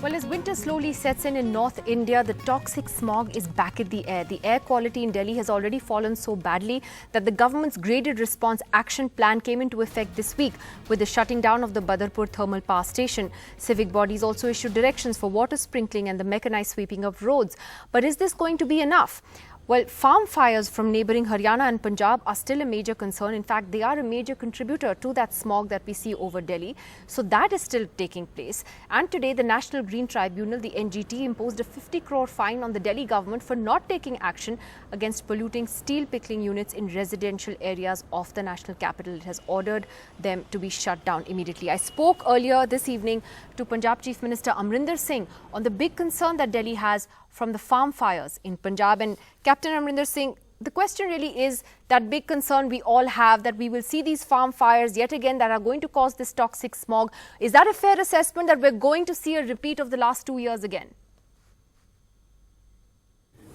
Well, as winter slowly sets in North India, the toxic smog is back in the air. The air quality in Delhi has already fallen so badly that the government's graded response action plan came into effect this week with the shutting down of the Badarpur thermal power station. Civic bodies also issued directions for water sprinkling and the mechanized sweeping of roads. But is this going to be enough? Well, farm fires from neighbouring Haryana and Punjab are still a major concern. In fact, they are a major contributor to that smog that we see over Delhi. So that is still taking place. And today, the National Green Tribunal, the NGT, imposed a 50 crore fine on the Delhi government for not taking action against polluting steel pickling units in residential areas of the national capital. It has ordered them to be shut down immediately. I spoke earlier this evening to Punjab Chief Minister Amrinder Singh on the big concern that Delhi has from the farm fires in Punjab. And Captain Amrinder Singh, the question really is that big concern we all have that we will see these farm fires yet again that are going to cause this toxic smog. Is that a fair assessment that we're going to see a repeat of the last 2 years again?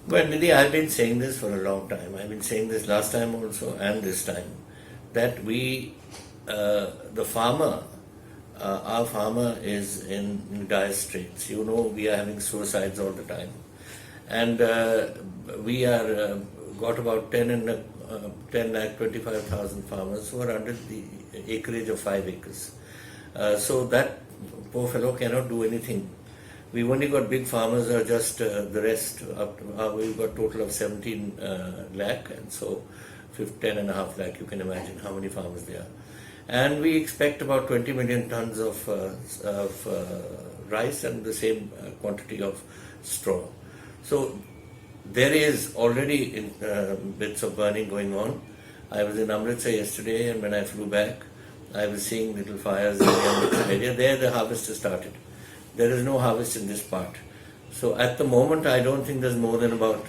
Well, Nidhi, I've been saying this for a long time. I've been saying this last time also and this time, that the farmer, our farmer is in dire straits. You know, we are having suicides all the time. And we are got about 10,25,000 farmers who are under the acreage of 5 acres. So that poor fellow cannot do anything. We've only got big farmers or just the rest. We've got total of 17 lakh, and so 10.5 lakh. You can imagine how many farmers there are. And we expect about 20 million tons of rice and the same quantity of straw. So there is already bits of burning going on. I was in Amritsar yesterday, and when I flew back, I was seeing little fires in the Amritsar area. There the harvest has started. There is no harvest in this part. So at the moment, I don't think there's more than about,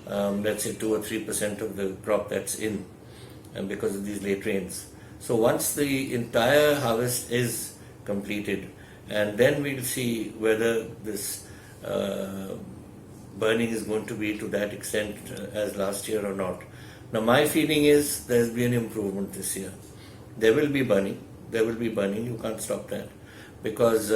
let's say, 2 or 3% of the crop that's in, because of these late rains. So once the entire harvest is completed, and then we'll see whether this burning is going to be to that extent as last year or not. Now my feeling is there's been an improvement this year. There will be burning. There will be burning. You can't stop that. Because,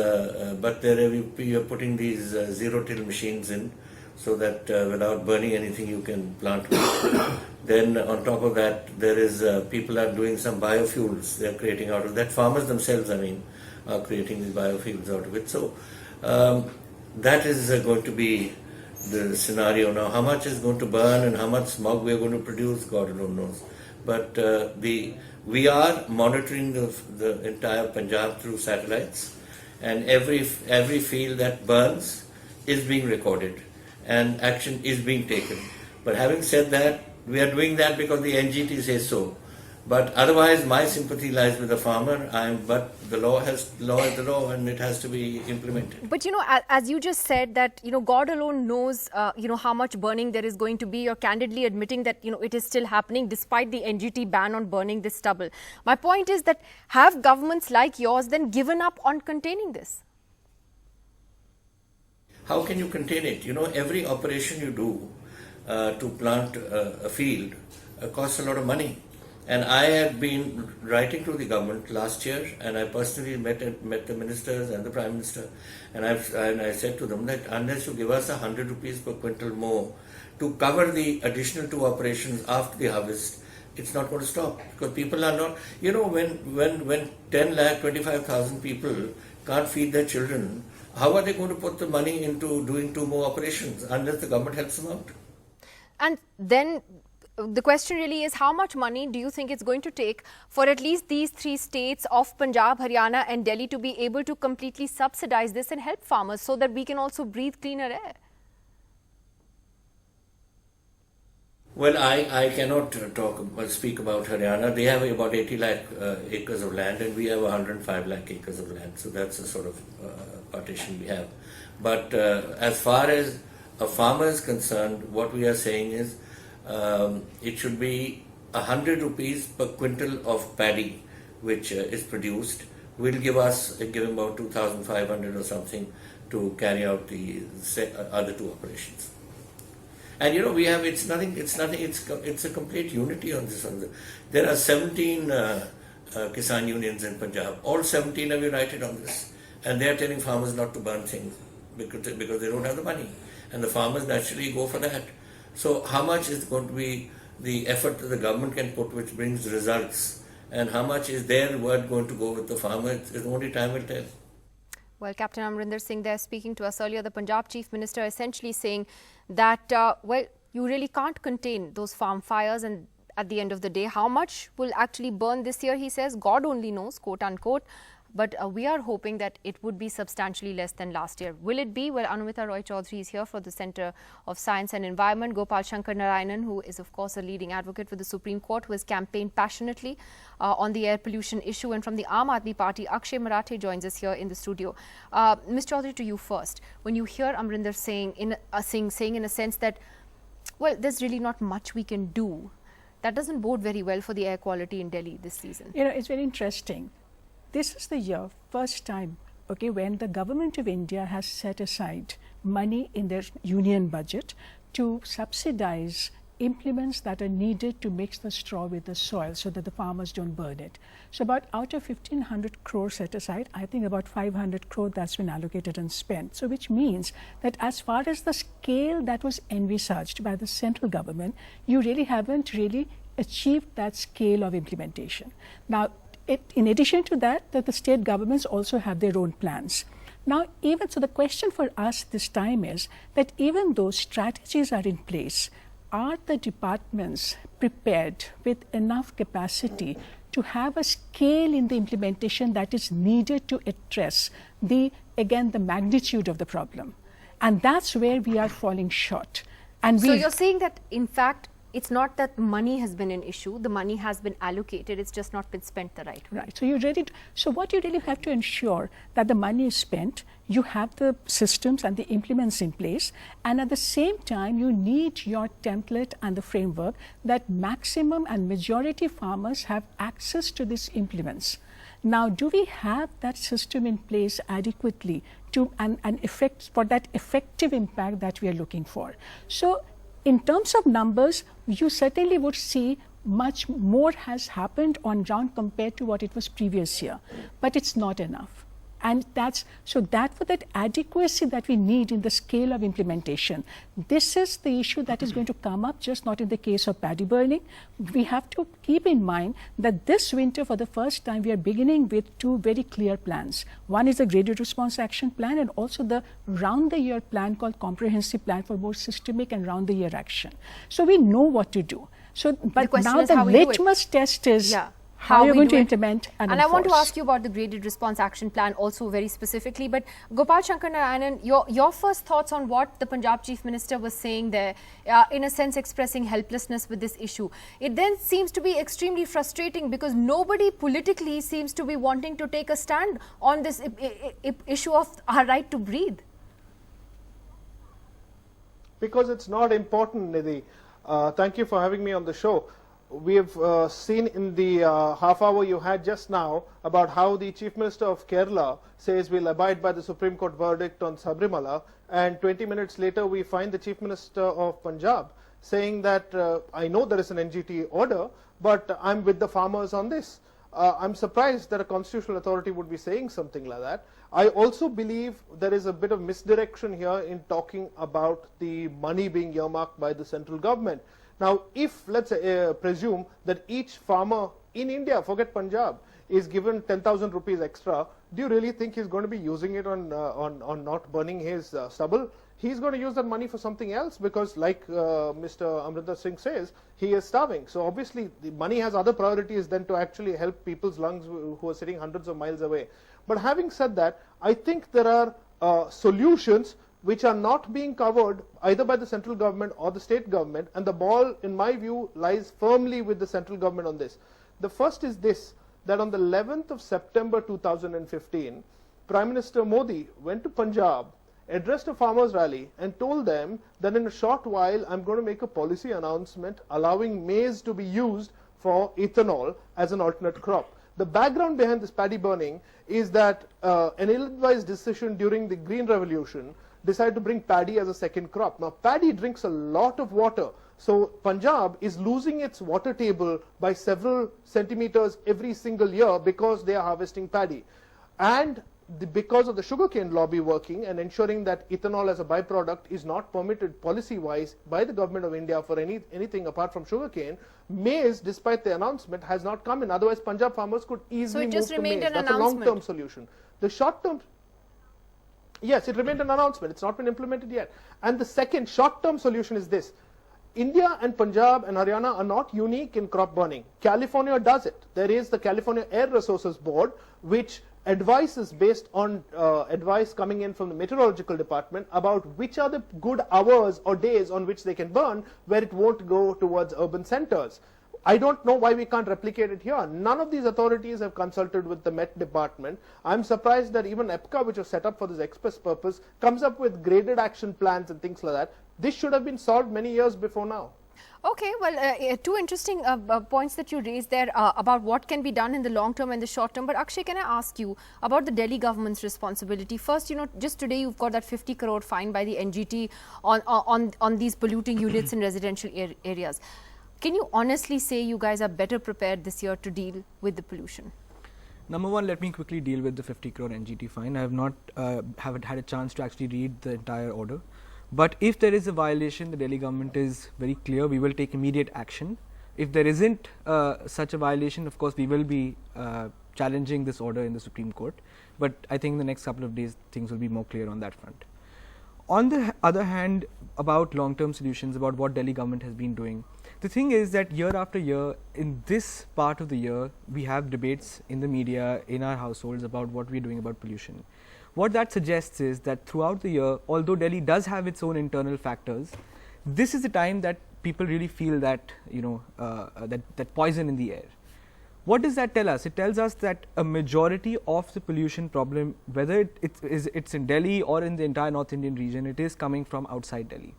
but we are putting these zero-till machines in so that without burning anything you can plant wheat. Then on top of that, there is people are doing some biofuels. They are creating out of that. Farmers themselves, I mean, are creating these biofuels out of it. So that is going to be the scenario. Now, how much is going to burn and how much smog we are going to produce, God alone knows. But we are monitoring the entire Punjab through satellites, and every field that burns is being recorded and action is being taken. But having said that, we are doing that because the NGT says so. But otherwise, my sympathy lies with the farmer. But the law is the law, and it has to be implemented. But as you just said that God alone knows how much burning there is going to be. You're candidly admitting that it is still happening despite the NGT ban on burning this stubble. My point is that have governments like yours then given up on containing this? How can you contain it? Every operation you do to plant a field costs a lot of money. And I had been writing to the government last year, and I personally met the ministers and the Prime Minister, and I said to them that unless you give us 100 rupees per quintal more to cover the additional 2 operations after the harvest, it's not going to stop. Because people are not, when 10,25,000 people can't feed their children, how are they going to put the money into doing 2 more operations unless the government helps them out? And then the question really is, how much money do you think it's going to take for at least these 3 states of Punjab, Haryana and Delhi to be able to completely subsidize this and help farmers so that we can also breathe cleaner air? Well, I cannot speak about Haryana. They have about 80 lakh acres of land, and we have 105 lakh acres of land. So that's the sort of partition we have. But as far as a farmer is concerned, what we are saying is it should be 100 rupees per quintal of paddy which is produced. Will give him about 2,500 or something to carry out the other 2 operations. And we have, it's a complete unity on this. There are 17 Kisan unions in Punjab. All 17 are united on this. And they are telling farmers not to burn things. because they don't have the money, and the farmers naturally go for that. So how much is going to be the effort that the government can put which brings results, and how much is their word going to go with the farmer? It's only time will tell. Well, Captain Amrinder Singh there speaking to us earlier, the Punjab Chief Minister essentially saying that, well, you really can't contain those farm fires, and at the end of the day, how much will actually burn this year, he says, God only knows, quote unquote. But we are hoping that it would be substantially less than last year. Will it be? Well, Anumita Roy Chaudhary is here for the Centre of Science and Environment. Gopal Shankar Narayanan, who is, of course, a leading advocate for the Supreme Court, who has campaigned passionately on the air pollution issue. And from the Aam Aadmi Party, Akshay Marathe joins us here in the studio. Ms. Chaudhary, to you first. When you hear Amrinder saying in a sense that, well, there's really not much we can do, that doesn't bode very well for the air quality in Delhi this season. You know, it's very interesting. This is the year, first time, okay, when the government of India has set aside money in their union budget to subsidize implements that are needed to mix the straw with the soil so that the farmers don't burn it. So about out of 1,500 crore set aside, I think about 500 crore that's been allocated and spent. So which means that as far as the scale that was envisaged by the central government, you really haven't really achieved that scale of implementation. Now, in addition to that, the state governments also have their own plans. Now, even so, the question for us this time is that even though strategies are in place, are the departments prepared with enough capacity to have a scale in the implementation that is needed to address the magnitude of the problem? And that's where we are falling short. And so you're saying that, in fact, it's not that money has been an issue. The money has been allocated. It's just not been spent the right way. Right. So you're ready. So what you really have to ensure that the money is spent, you have the systems and the implements in place, and at the same time, you need your template and the framework that maximum and majority farmers have access to these implements. Now, do we have that system in place adequately to and effect for that effective impact that we are looking for? So, in terms of numbers, you certainly would see much more has happened on ground compared to what it was previous year, but it's not enough. And for that adequacy that we need in the scale of implementation, this is the issue that is going to come up, just not in the case of paddy burning. We have to keep in mind that this winter, for the first time, we are beginning with two very clear plans. One is the Graded Response Action Plan, and also the round-the-year plan called Comprehensive Plan for more systemic and round-the-year action. So we know what to do. So, but now the litmus test is how you're going to implement and enforce. I want to ask you about the Graded Response Action Plan also very specifically. But Gopal Shankar Narayanan, your first thoughts on what the Punjab Chief Minister was saying there, in a sense expressing helplessness with this issue. It then seems to be extremely frustrating because nobody politically seems to be wanting to take a stand on this issue of our right to breathe. Because it's not important, Nidhi. Thank you for having me on the show. We have seen in the half hour you had just now about how the Chief Minister of Kerala says we'll abide by the Supreme Court verdict on Sabrimala, and 20 minutes later we find the Chief Minister of Punjab saying that I know there is an NGT order, but I'm with the farmers on this. I'm surprised that a constitutional authority would be saying something like that. I also believe there is a bit of misdirection here in talking about the money being earmarked by the central government. Now, if let's presume that each farmer in India, forget Punjab, is given 10,000 rupees extra, do you really think he's going to be using it on not burning his stubble? He's going to use that money for something else because, like Mr. Amrinder Singh says, he is starving. So obviously, the money has other priorities than to actually help people's lungs who are sitting hundreds of miles away. But having said that, I think there are solutions which are not being covered either by the central government or the state government, and the ball, in my view, lies firmly with the central government on this. The first is this, that on the 11th of September 2015, Prime Minister Modi went to Punjab, addressed a farmers' rally, and told them that in a short while I'm going to make a policy announcement allowing maize to be used for ethanol as an alternate crop. The background behind this paddy burning is that an ill-advised decision during the Green Revolution decided to bring paddy as a second crop. Now, paddy drinks a lot of water. So, Punjab is losing its water table by several centimeters every single year because they are harvesting paddy. And because of the sugarcane lobby working and ensuring that ethanol as a byproduct is not permitted policy-wise by the government of India for anything apart from sugarcane, maize, despite the announcement, has not come in. Otherwise, Punjab farmers could easily move to maize. That's a long-term solution. The short-term, yes, it remained an announcement. It's not been implemented yet. And the second short-term solution is this. India and Punjab and Haryana are not unique in crop burning. California does it. There is the California Air Resources Board, which advises based on advice coming in from the meteorological department about which are the good hours or days on which they can burn, where it won't go towards urban centers. I don't know why we can't replicate it here. None of these authorities have consulted with the Met department. I'm surprised that even EPCA, which was set up for this express purpose, comes up with graded action plans and things like that. This should have been solved many years before now. Okay, well, two interesting points that you raised there about what can be done in the long term and the short term. But Akshay, can I ask you about the Delhi government's responsibility? First, you know, just today you've got that 50 crore fine by the NGT on these polluting units in residential areas. Can you honestly say you guys are better prepared this year to deal with the pollution? Number one, let me quickly deal with the 50 crore NGT fine. I have not haven't had a chance to actually read the entire order. But if there is a violation, the Delhi government is very clear. We will take immediate action. If there isn't such a violation, of course, we will be challenging this order in the Supreme Court. But I think in the next couple of days, things will be more clear on that front. On the other hand, about long-term solutions, about what Delhi government has been doing, the thing is that year after year, in this part of the year, we have debates in the media, in our households about what we are doing about pollution. What that suggests is that throughout the year, although Delhi does have its own internal factors, this is the time that people really feel that, you know, that poison in the air. What does that tell us? It tells us that a majority of the pollution problem, whether it's in Delhi or in the entire North Indian region, it is coming from outside Delhi.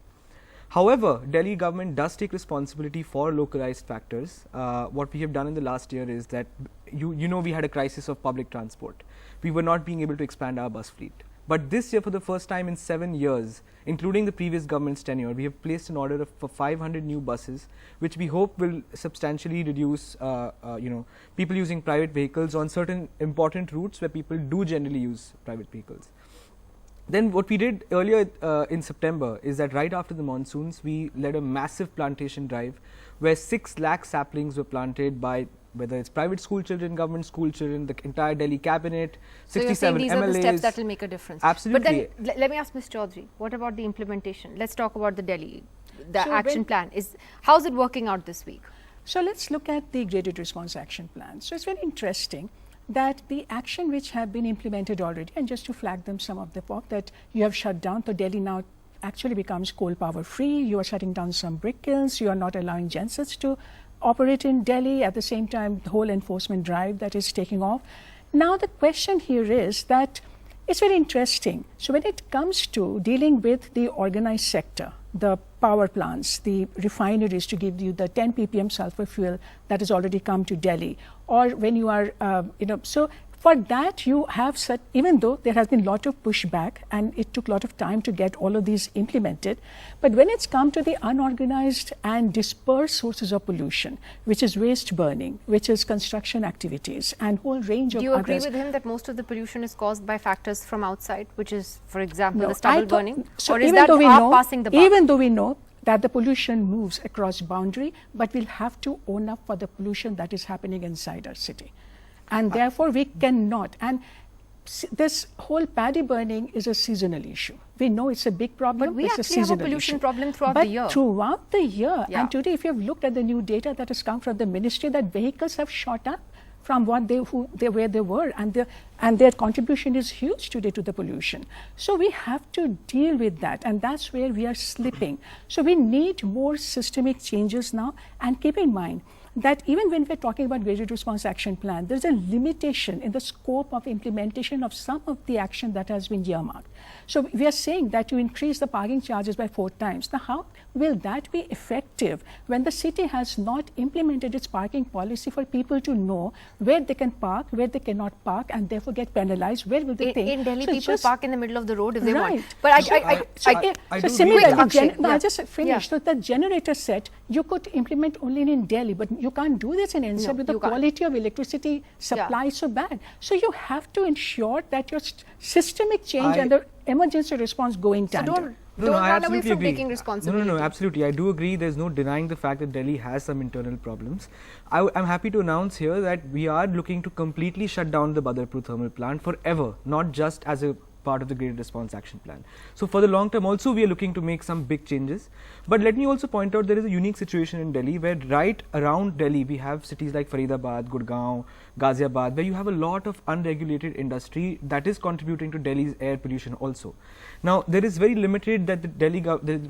However, Delhi government does take responsibility for localized factors. What we have done in the last year is that, you know, we had a crisis of public transport. We were not being able to expand our bus fleet. But this year, for the first time in 7 years, including the previous government's tenure, we have placed an order for 500 new buses, which we hope will substantially reduce, you know, people using private vehicles on certain important routes where people do generally use private vehicles. Then what we did earlier in September is that right after the monsoons, we led a massive plantation drive where 6 lakh saplings were planted by whether it's private school children, government school children, the entire Delhi cabinet, 67 MLAs. So you're saying these are the steps that will make a difference. Absolutely. But then let me ask Ms. Chaudhary, what about the implementation? Let's talk about the Delhi, action plan. How's it working out this week? So let's look at the graded response action plan. So it's very interesting that the action which have been implemented already, and just to flag them some of the pop that you have shut down, so Delhi now actually becomes coal power free, you are shutting down some brick kilns, you are not allowing gensets to operate in Delhi, at the same time the whole enforcement drive that is taking off. Now the question here is that it's very interesting. So when it comes to dealing with the organized sector, the power plants, the refineries to give you the 10 ppm sulfur fuel that has already come to Delhi, or when you are, you know, so for that you have such, even though there has been a lot of pushback and it took a lot of time to get all of these implemented, but when it's come to the unorganized and dispersed sources of pollution, which is waste burning, which is construction activities and whole range of others. Do you agree with him that most of the pollution is caused by factors from outside, which is, for example, the stubble burning? So or is that passing the buck? Even though we know that the pollution moves across boundary, but we'll have to own up for the pollution that is happening inside our city. And therefore, we cannot. And this whole paddy burning is a seasonal issue. We know it's a big problem. But we it's actually have a pollution problem throughout the year. But throughout the year, and today if you have looked at the new data that has come from the ministry, that vehicles have shot up from where they were, and their contribution is huge today to the pollution. So we have to deal with that, and that's where we are slipping. So we need more systemic changes now, and keep in mind that even when we're talking about graded response action plan, there's a limitation in the scope of implementation of some of the action that has been earmarked. So we are saying that you increase the parking charges by 4 times. Now, how will that be effective when the city has not implemented its parking policy for people to know where they can park, where they cannot park, and therefore get penalized? Where will they pay? In Delhi, so people park in the middle of the road if they want. But I similarly, I just finished. So the generator set, you could implement only in Delhi, but you can't do this in NCR with the you can't. quality of electricity supply so bad. So you have to ensure that your systemic change and the emergency response go in tandem. Don't I run away absolutely from agree. taking responsibility. No, absolutely. I do agree. There's no denying the fact that Delhi has some internal problems. I'm happy to announce here that we are looking to completely shut down the Badarpur thermal plant forever, not just as a part of the graded response action plan. So for the long term also we are looking to make some big changes. But let me also point out there is a unique situation in Delhi where right around Delhi we have cities like Faridabad, Gurgaon, Ghaziabad, where you have a lot of unregulated industry that is contributing to Delhi's air pollution also. Now there is very limited that the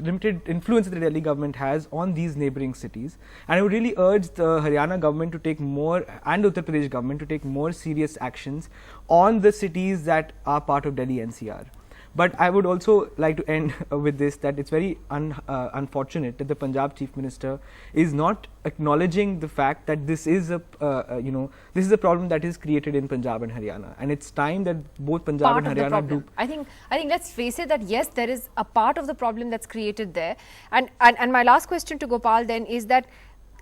limited influence that the Delhi government has on these neighboring cities, and I would really urge the Haryana government to take more, and Uttar Pradesh government to take more serious actions on the cities that are part of Delhi NCR. But I would also like to end with this, that it's very unfortunate that the Punjab Chief Minister is not acknowledging the fact that this is a this is a problem that is created in Punjab and Haryana, and it's time that both Punjab and Haryana do. I think let's face it that yes, there is a part of the problem that's created there, and my last question to Gopal then is that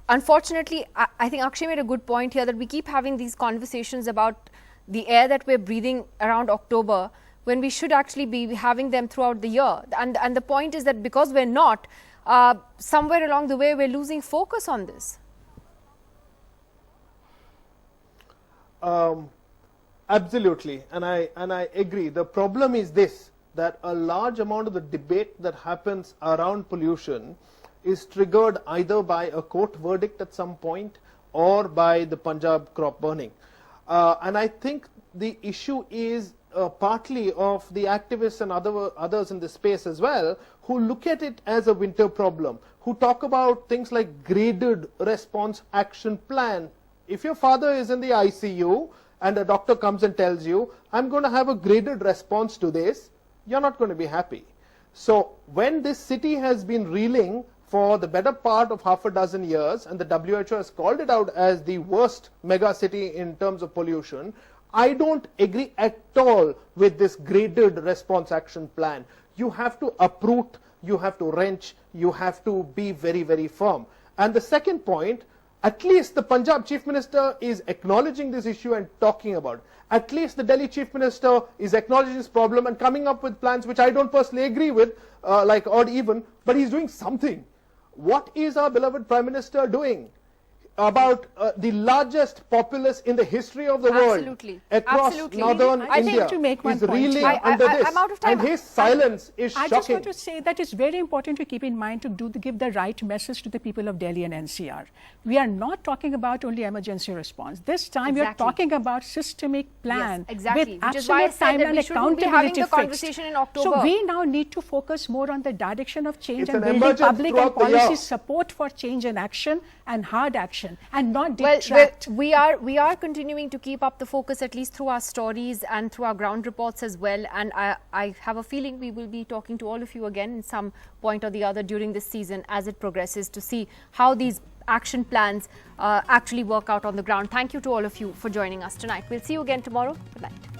unfortunately I think Akshay made a good point here that we keep having these conversations about the air that we're breathing around October, when we should actually be having them throughout the year. And the point is that because we're not, somewhere along the way we're losing focus on this. Absolutely, and I agree. The problem is this, that a large amount of the debate that happens around pollution is triggered either by a court verdict at some point or by the Punjab crop burning. And I think the issue is partly of the activists and others in the space as well, who look at it as a winter problem, who talk about things like graded response action plan. If your father is in the ICU and a doctor comes and tells you, I'm going to have a graded response to this, you're not going to be happy. So when this city has been reeling for the better part of half a dozen years, and the WHO has called it out as the worst mega city in terms of pollution, I don't agree at all with this graded response action plan. You have to uproot, you have to wrench, you have to be very, very firm. And the second point, at least the Punjab Chief Minister is acknowledging this issue and talking about it. At least the Delhi Chief Minister is acknowledging this problem and coming up with plans which I don't personally agree with, like odd even, but he's doing something. What is our beloved Prime Minister doing about the largest populace in the history of the world across northern India? To make one is point. reeling under this, I'm out of time. and his silence is shocking. I just want to say that it's very important to keep in mind to give the right message to the people of Delhi and NCR. We are not talking about only emergency response. This time we are talking about systemic plan with absolute time and accountability fixed. So we now need to focus more on the direction of change and building public and policy support for change and action and hard action, and not detract. Well, we are continuing to keep up the focus, at least through our stories and through our ground reports as well, and I have a feeling we will be talking to all of you again in some point or the other during this season as it progresses, to see how these action plans actually work out on the ground. Thank you to all of you for joining us tonight. We'll see you again tomorrow. Good night.